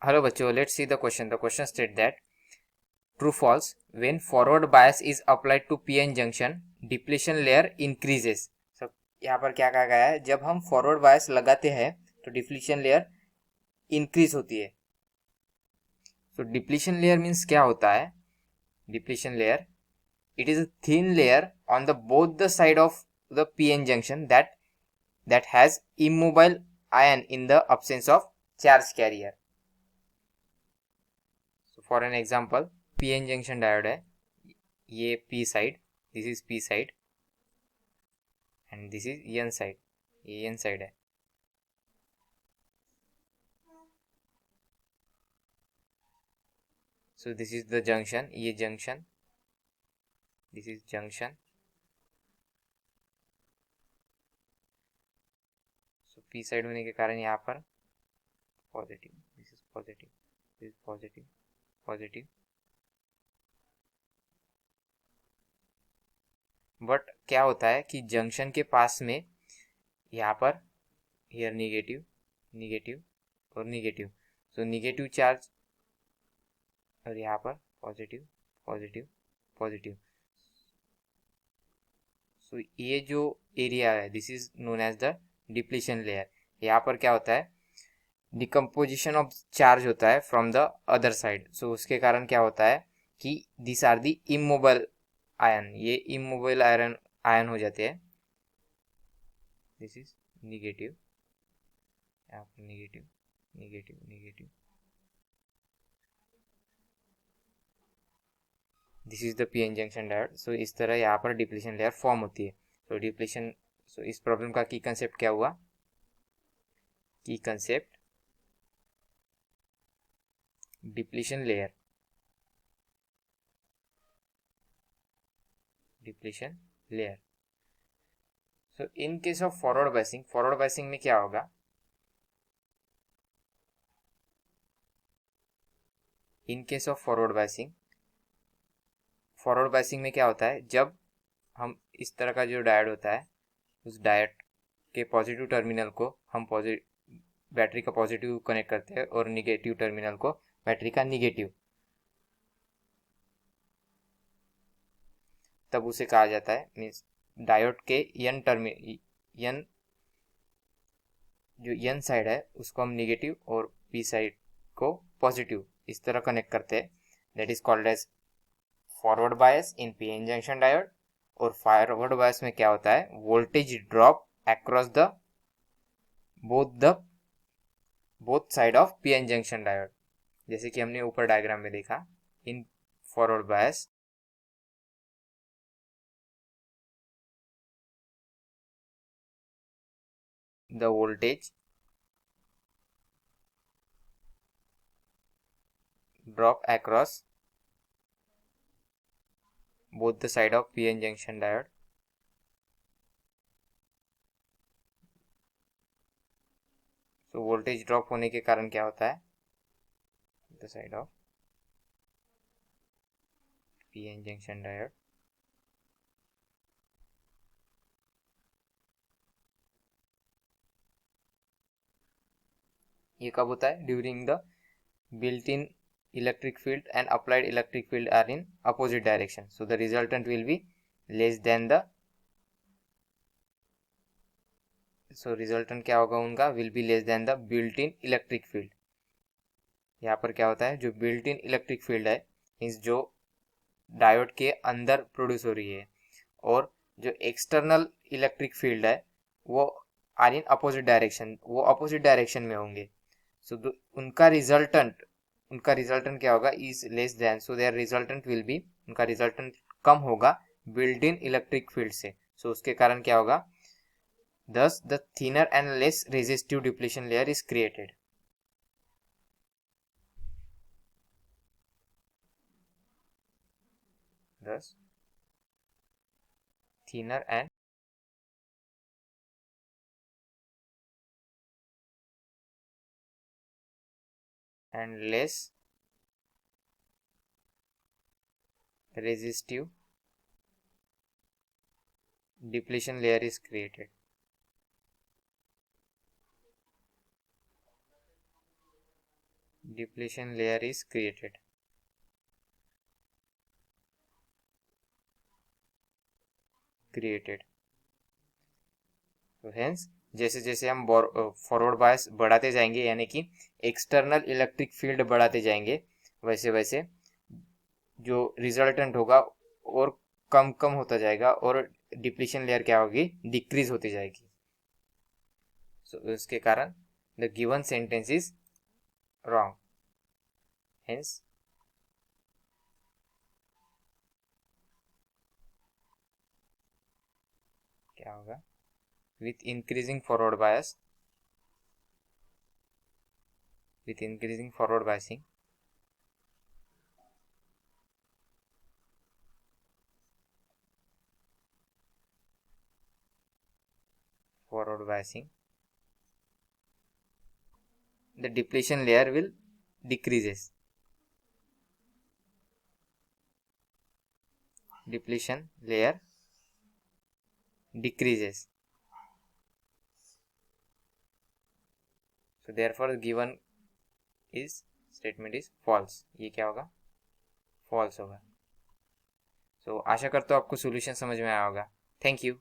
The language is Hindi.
Hello बच्चों, let's see the question. The question state that true false when forward bias is applied to PN junction depletion layer increases. So यहाँ पर क्या कहा गया है, जब हम फॉरवर्ड बायस लगाते हैं तो डिप्लीशन लेयर इंक्रीज होती है. So डिप्लीशन लेयर मीन्स क्या होता है? Depletion layer it is a thin layer on the both the side of the PN junction that has immobile ion in the absence of charge carrier. For an example PN junction diode है, ये P side, this is P side and this is N side, ये एन साइड है. So this is the junction, ये junction, this is junction. So P side होने के कारण यहाँ पर positive, this is positive, this is positive, positive. But क्या होता है कि जंक्शन के पास में यहाँ पर हियर निगेटिव, निगेटिव और निगेटिव. सो निगेटिव चार्ज और यहाँ पर पॉजिटिव, पॉजिटिव, पॉजिटिव. सो ये जो एरिया है this is known as the depletion layer. यहाँ पर क्या होता है, डिकम्पोजिशन ऑफ चार्ज होता है from the other side. So उसके कारण क्या होता है कि this are the immobile ion, ये इमोबाइल आयरन आयन हो जाते हैं. दिस इज निगेटिव, यहाँ पर negative, negative, negative. This is the PN junction diode. So इस तरह यहाँ पर डिप्लीशन लेयर फॉर्म होती है. सो डिप्लीशन, सो इस प्रॉब्लम का की कंसेप्ट क्या हुआ? की concept depletion layer, depletion layer. So in case of forward biasing, forward biasing में क्या होगा? In case of forward biasing, forward biasing में क्या होता है, जब हम इस तरह का जो डायोड होता है उस डायोड के पॉजिटिव टर्मिनल को हम बैटरी का पॉजिटिव कनेक्ट करते हैं और निगेटिव टर्मिनल को बैटरी का निगेटिव, तब उसे कहा जाता है मीन्स डायोड के एन एन जो एन साइड है उसको हम निगेटिव और पी साइड को पॉजिटिव इस तरह कनेक्ट करते हैं. That is called as forward bias in PN junction diode. और फॉरवर्ड बायस में क्या होता है, voltage drop across the both side of PN junction diode. जैसे कि हमने ऊपर डायग्राम में देखा, in forward bias the voltage drop across both the side of PN junction diode. तो वोल्टेज ड्रॉप होने के कारण क्या होता है, the side of PN junction diode. ये कब होता है? During the built in electric field and applied electric field are in opposite direction. So the resultant will be less than the, so resultant क्या होगा उनका, will be less than the built in electric field. यहाँ पर क्या होता है, जो built in electric field है मीन्स जो डायोड के अंदर प्रोड्यूस हो रही है, और जो एक्सटर्नल इलेक्ट्रिक फील्ड है वो आर इन अपोजिट डायरेक्शन, वो अपोजिट डायरेक्शन में होंगे. सो उनका रिजल्टेंट क्या होगा, is less than, so their resultant will be, उनका रिजल्टेंट कम होगा बिल्ट इन इलेक्ट्रिक फील्ड से. सो उसके कारण क्या होगा, thus the thinner and less resistive depletion layer is created. Thus thinner and less resistive depletion layer is created. depletion layer is created. तो हेंस जैसे जैसे हम फॉरवर्ड बायस बढ़ाते जाएंगे यानी कि एक्सटर्नल इलेक्ट्रिक फील्ड बढ़ाते जाएंगे, वैसे वैसे जो रिजल्टेंट होगा और कम कम होता जाएगा और डिप्लीशन लेयर क्या होगी, डिक्रीज होती जाएगी. सो उसके कारण the given sentence is wrong. Hence क्या होगा, with increasing forward bias, with increasing forward biasing, the depletion layer will decreases. Depletion layer decreases. So therefore given is statement is false. ये क्या होगा, false होगा. So आशा करता हूँ आपको solution समझ में आया होगा. Thank you.